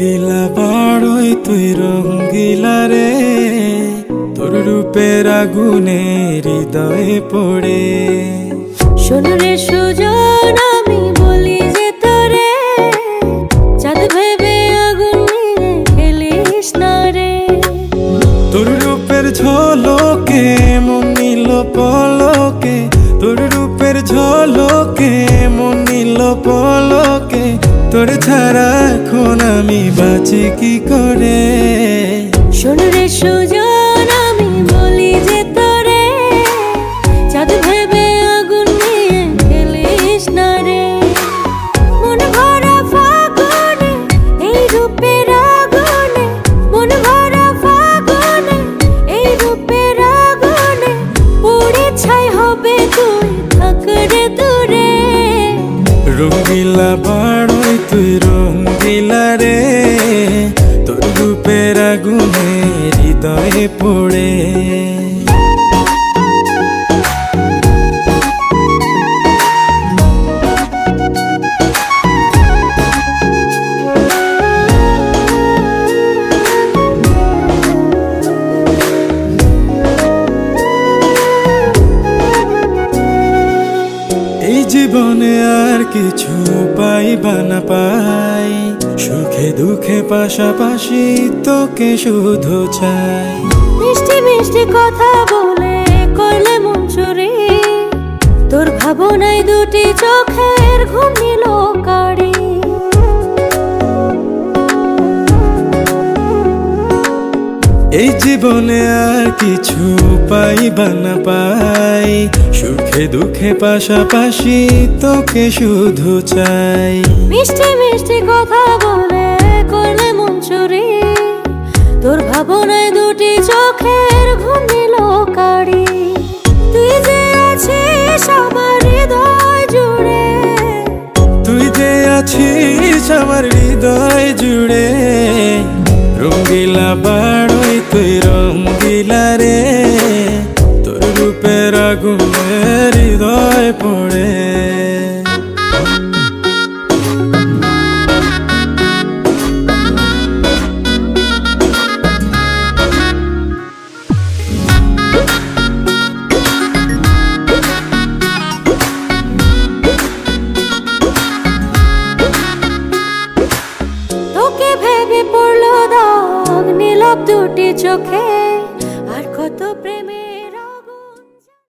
রঙ্গিলা বাড়ই তুই রঙ্গিলা রে, তোর রূপের আগুনে হৃদয়ে পড়ে। শোন রে সুজন, আমি বলি যে তোরে, চাঁদ ভেবে আগুন নিয়ে খেলিস না রে। তোর রূপের ঝলকে মন নিল পলকে, তোর রূপের ঝলকে মন নিল পলকে, তোর ছাড়া এখন আমি বাঁচি কি করে। শোন রে সুজন, আমি বলি যে তোরে, চাঁদ ভেবে আগুন নিয়ে খেলিস না রে। মন ভরা ফাগুনে এই রূপের আগুনে, মন ভরা ফাগুনে এই রূপের আগুনে, পুড়ে ছাই হবে তুই থাক রে দূরে। রঙ্গিলা বাড়ই তুই রঙ্গিলা রে, তোর রূপের আগুনে হৃদয়ে পড়ে। এই জীবনে আর কিছু পাইবা না পাই, সুখে দুঃখে পাশাপাশি তোকে শুধু চাই। মিষ্টি মিষ্টি কথা বলে করলে মন চুরি, তোর ভাবনায় দুটি চোখের ঘুম নিল কাড়ি। এই জীবনে আর কিছু পাইবা না পাই, সুখে দুঃখে পাশাপাশি তোকে শুধু চাই। মিষ্টি মিষ্টি কথা বলে করলে মন চুরি, তোর ভাবনায় দুটি চোখের ঘুম নিল কাড়ি। তুই যে আছিস আমার হৃদয় জুড়ে, তুই যে আছিস আমার হৃদয় জুড়ে। রঙ্গিলা বাড়ই তুই রঙ্গিলা রে, তোর রূপের আগুনে হৃদয় পড়ে। তোকে ভেবে পড়লো দাগ নীরব দুটি চোখে, আর কত প্রেমে